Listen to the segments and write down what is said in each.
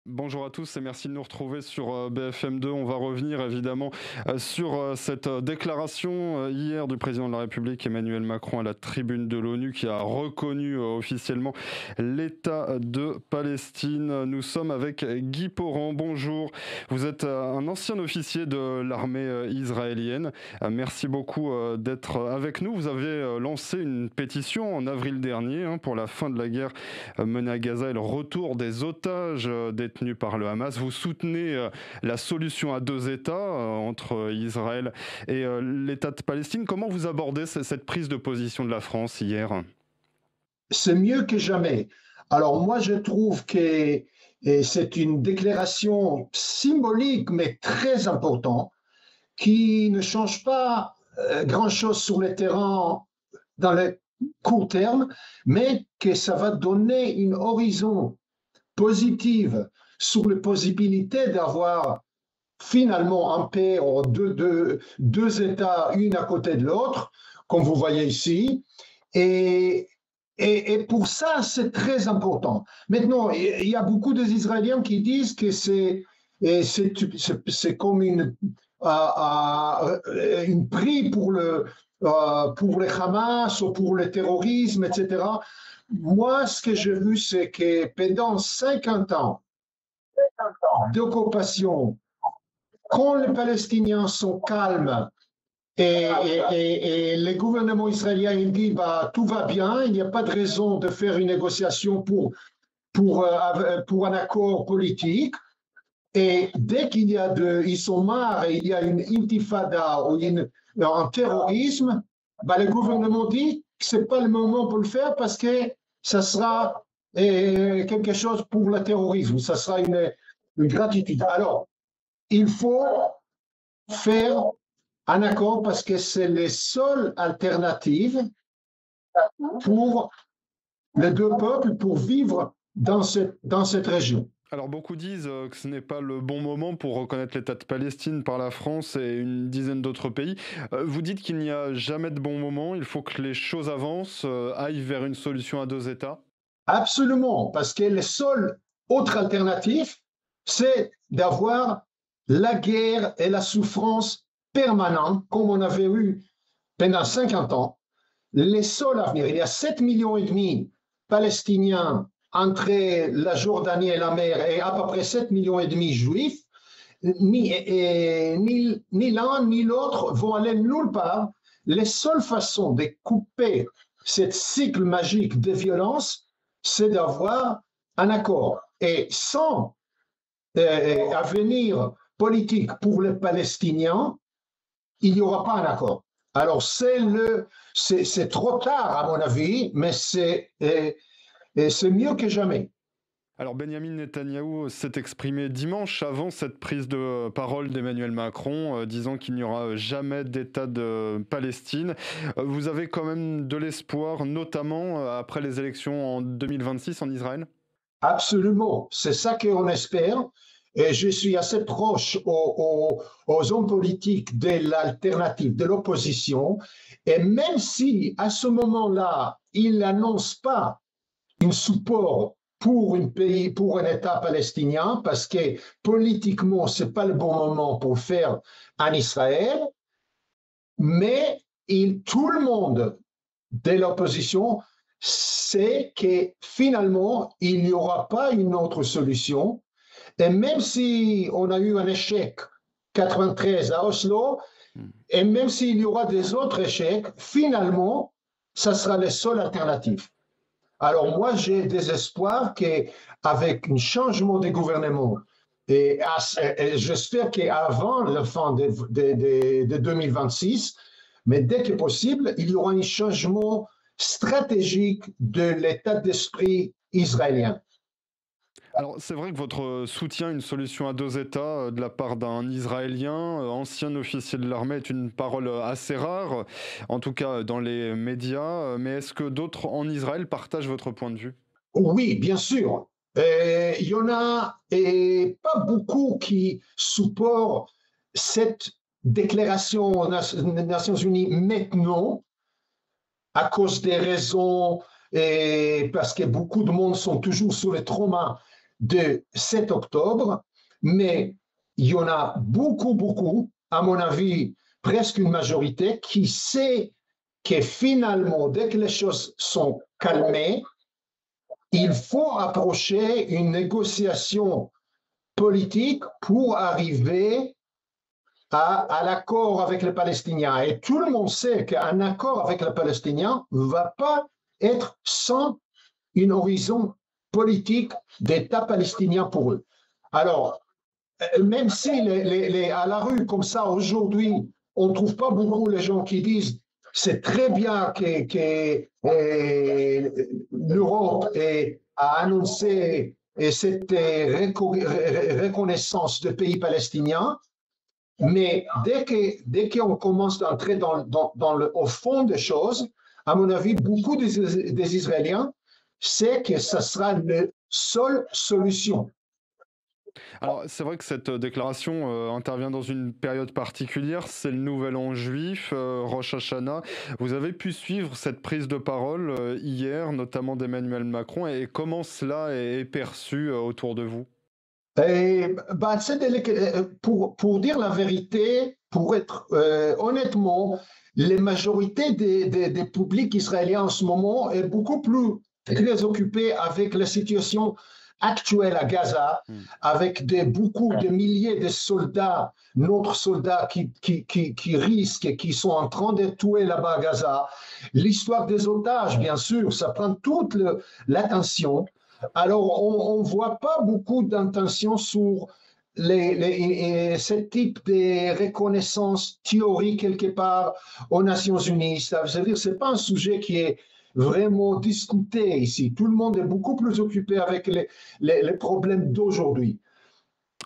Bonjour à tous et merci de nous retrouver sur BFM2. On va revenir évidemment sur cette déclaration hier du président de la République Emmanuel Macron à la tribune de l'ONU qui a reconnu officiellement l'État de Palestine. Nous sommes avec Guy Poran. Bonjour. Vous êtes un ancien officier de l'armée israélienne. Merci beaucoup d'être avec nous. Vous avez lancé une pétition en avril dernier pour la fin de la guerre menée à Gaza et le retour des otages détenus par le Hamas. Vous soutenez la solution à deux États entre Israël et l'État de Palestine. Comment vous abordez cette prise de position de la France hier? C'est mieux que jamais. Alors moi, je trouve que c'est une déclaration symbolique, mais très importante, qui ne change pas grand-chose sur le terrain dans le court terme, mais que ça va donner une horizon positive sur les possibilités d'avoir finalement en paix deux États, une à côté de l'autre, comme vous voyez ici. Et, et pour ça, c'est très important. Maintenant, il y a beaucoup d'Israéliens qui disent que c'est comme une prix pour le Hamas ou pour le terrorisme, etc. Moi, ce que j'ai vu, c'est que pendant 50 ans d'occupation, quand les Palestiniens sont calmes et le gouvernement israélien il dit bah, tout va bien, il n'y a pas de raison de faire une négociation pour un accord politique. Et dès ils sont marre et il y a une intifada ou un terrorisme, bah, le gouvernement dit que ce n'est pas le moment pour le faire parce que ça sera quelque chose pour le terrorisme, ça sera une gratitude. Alors, il faut faire un accord parce que c'est la seule alternative pour les deux peuples pour vivre dans cette région. Alors beaucoup disent que ce n'est pas le bon moment pour reconnaître l'État de Palestine par la France et une dizaine d'autres pays. Vous dites qu'il n'y a jamais de bon moment, il faut que les choses avancent, aillent vers une solution à deux États. Absolument, parce que la seule autre alternative, c'est d'avoir la guerre et la souffrance permanente, comme on avait eu pendant 50 ans. Les seuls à venir, il y a 7,5 millions de Palestiniens entre la Jordanie et la mer et à peu près 7,5 millions de juifs. Ni l'un ni l'autre vont aller nulle part. Les seules façons de couper ce cycle magique de violence, c'est d'avoir un accord. Et sans avenir politique pour les Palestiniens, il n'y aura pas un accord. Alors c'est trop tard à mon avis, mais c'est mieux que jamais. Alors Benjamin Netanyahou s'est exprimé dimanche avant cette prise de parole d'Emmanuel Macron, disant qu'il n'y aura jamais d'État de Palestine. Vous avez quand même de l'espoir, notamment après les élections en 2026 en Israël? Absolument, c'est ça qu'on espère. Et je suis assez proche aux hommes politiques de l'alternative, de l'opposition. Et même si à ce moment-là, ils n'annoncent pas un support pour pour un État palestinien, parce que politiquement, ce n'est pas le bon moment pour faire un Israël, mais tout le monde de l'opposition sait que finalement, il n'y aura pas une autre solution. Et même si on a eu un échec 93 à Oslo, et même s'il y aura des autres échecs, finalement, ça sera la seule alternative. Alors moi, j'ai des espoirs qu'avec un changement de gouvernement, et j'espère qu'avant la fin de 2026, mais dès que possible, il y aura un changement stratégique de l'état d'esprit israélien. Alors c'est vrai que votre soutien à une solution à deux États de la part d'un Israélien, ancien officier de l'armée, est une parole assez rare, en tout cas dans les médias. Mais est-ce que d'autres en Israël partagent votre point de vue? Oui, bien sûr. Il y en a pas beaucoup qui supportent cette déclaration aux Nations Unies maintenant à cause des raisons, parce que beaucoup de monde sont toujours sous le trauma de 7 octobre, mais il y en a beaucoup, à mon avis, presque une majorité, qui sait que finalement, dès que les choses sont calmées, il faut approcher une négociation politique pour arriver à l'accord avec les Palestiniens. Et tout le monde sait qu'un accord avec les Palestiniens ne va pas être sans un horizon politique d'État palestinien pour eux. Alors, même si à la rue, comme ça, aujourd'hui, on ne trouve pas beaucoup les gens qui disent c'est très bien que l'Europe a annoncé cette reconnaissance de pays palestiniens, mais dès qu'on commence à entrer au fond des choses, à mon avis, beaucoup des Israéliens savent que ce sera la seule solution. Alors, c'est vrai que cette déclaration intervient dans une période particulière, c'est le Nouvel An juif, Rosh Hashanah. Vous avez pu suivre cette prise de parole hier, notamment d'Emmanuel Macron, et comment cela est perçu autour de vous? Pour dire la vérité, pour être honnêtement, la majorité des publics israéliens en ce moment est beaucoup plus très occupée avec la situation actuelle à Gaza, avec beaucoup de milliers de soldats, notre soldats qui risquent, qui sont en train de tuer là-bas à Gaza. L'histoire des otages, bien sûr, ça prend toute l'attention. Alors, on ne voit pas beaucoup d'intention sur ce type de reconnaissance théorique quelque part aux Nations Unies. Ça veut dire que ce n'est pas un sujet qui est vraiment discuté ici. Tout le monde est beaucoup plus occupé avec les problèmes d'aujourd'hui.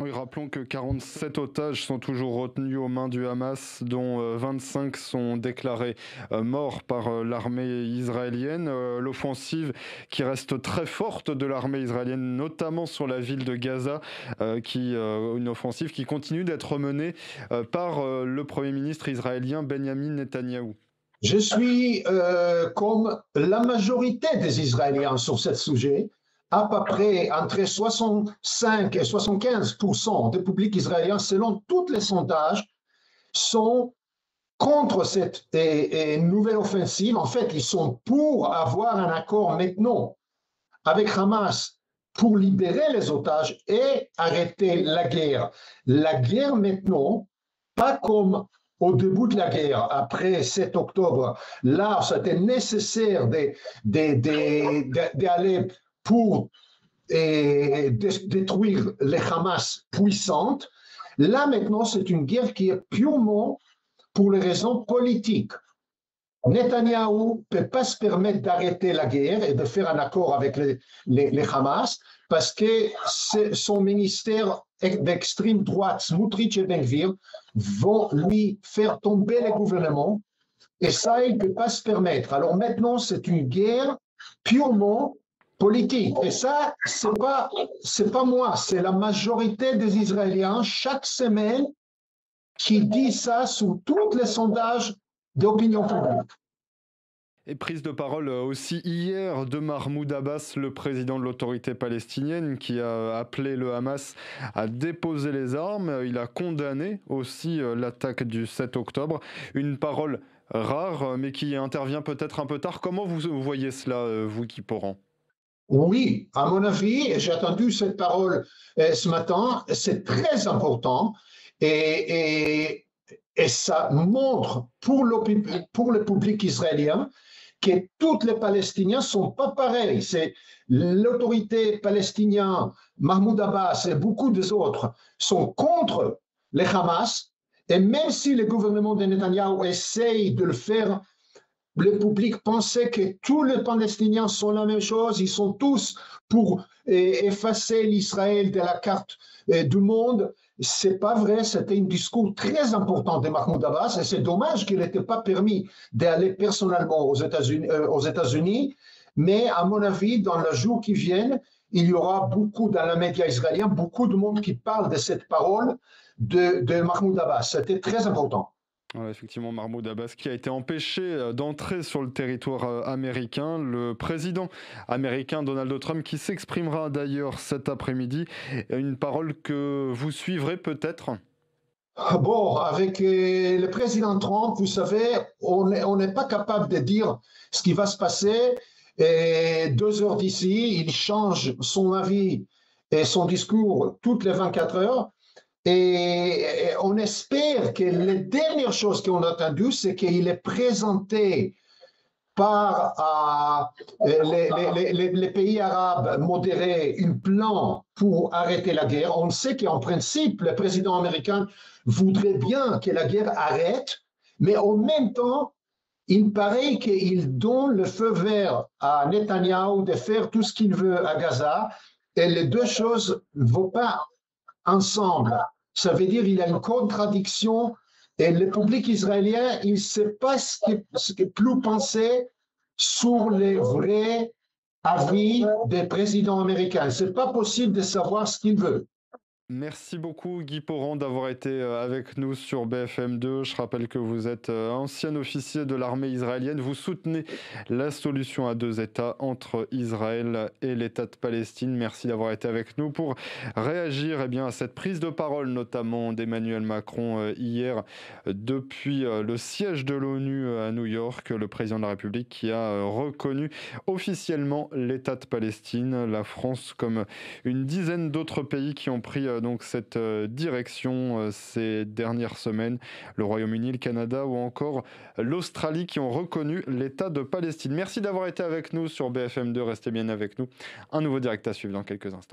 Oui, rappelons que 47 otages sont toujours retenus aux mains du Hamas, dont 25 sont déclarés morts par l'armée israélienne. L'offensive qui reste très forte de l'armée israélienne, notamment sur la ville de Gaza, une offensive qui continue d'être menée par le Premier ministre israélien Benjamin Netanyahou. Je suis comme la majorité des Israéliens sur ce sujet. À peu près entre 65 et 75% des publics israéliens, selon tous les sondages, sont contre cette nouvelle offensive. En fait, ils sont pour avoir un accord maintenant avec Hamas pour libérer les otages et arrêter la guerre. La guerre maintenant, pas comme au début de la guerre, après 7 octobre, là, c'était nécessaire d'aller pour détruire les Hamas puissantes. Là, maintenant, c'est une guerre qui est purement pour les raisons politiques. Netanyahou ne peut pas se permettre d'arrêter la guerre et de faire un accord avec les Hamas parce que son ministère d'extrême droite, Smotrich et Ben Gvir, vont lui faire tomber le gouvernement et ça, il ne peut pas se permettre. Alors maintenant, c'est une guerre purement politique. Et ça, c'est pas moi, c'est la majorité des Israéliens chaque semaine qui dit ça sous tous les sondages d'opinion publique. Et prise de parole aussi hier de Mahmoud Abbas, le président de l'autorité palestinienne, qui a appelé le Hamas à déposer les armes. Il a condamné aussi l'attaque du 7 octobre. Une parole rare, mais qui intervient peut-être un peu tard. Comment vous voyez cela, vous qui pourrez? Oui, à mon avis, j'ai entendu cette parole ce matin, c'est très important et ça montre pour le public israélien que tous les Palestiniens ne sont pas pareils. C'est l'autorité palestinienne, Mahmoud Abbas et beaucoup des autres sont contre les Hamas et même si le gouvernement de Netanyahou essaye de le faire, le public pensait que tous les Palestiniens sont la même chose, ils sont tous pour effacer l'Israël de la carte du monde. C'est pas vrai, c'était un discours très important de Mahmoud Abbas et c'est dommage qu'il n'était pas permis d'aller personnellement aux États-Unis, mais à mon avis, dans les jours qui viennent, il y aura beaucoup dans les médias israéliens, beaucoup de monde qui parle de cette parole de Mahmoud Abbas. C'était très important. Ouais, effectivement, Mahmoud Abbas qui a été empêché d'entrer sur le territoire américain. Le président américain Donald Trump qui s'exprimera d'ailleurs cet après-midi. Une parole que vous suivrez peut-être. Bon, avec le président Trump, vous savez, on n'est pas capable de dire ce qui va se passer. Et 2 heures d'ici, il change son avis et son discours toutes les 24 heures. Et on espère que les dernières choses qu'on a entendues, c'est qu'il est présenté par les pays arabes modérés un plan pour arrêter la guerre. On sait qu'en principe, le président américain voudrait bien que la guerre arrête, mais en même temps, il paraît qu'il donne le feu vert à Netanyahou de faire tout ce qu'il veut à Gaza, et les deux choses ne vont pas ensemble. Ça veut dire qu'il y a une contradiction et le public israélien, il ne sait pas ce que plus penser sur les vrais avis des présidents américains. Ce n'est pas possible de savoir ce qu'il veut. Merci beaucoup Guy Poran d'avoir été avec nous sur BFM2. Je rappelle que vous êtes ancien officier de l'armée israélienne. Vous soutenez la solution à 2 États entre Israël et l'État de Palestine. Merci d'avoir été avec nous pour réagir à cette prise de parole, notamment d'Emmanuel Macron hier depuis le siège de l'ONU à New York. Le président de la République qui a reconnu officiellement l'État de Palestine. La France comme une dizaine d'autres pays qui ont pris donc cette direction ces dernières semaines, le Royaume-Uni, le Canada ou encore l'Australie qui ont reconnu l'État de Palestine. Merci d'avoir été avec nous sur BFM2, restez bien avec nous. Un nouveau direct à suivre dans quelques instants.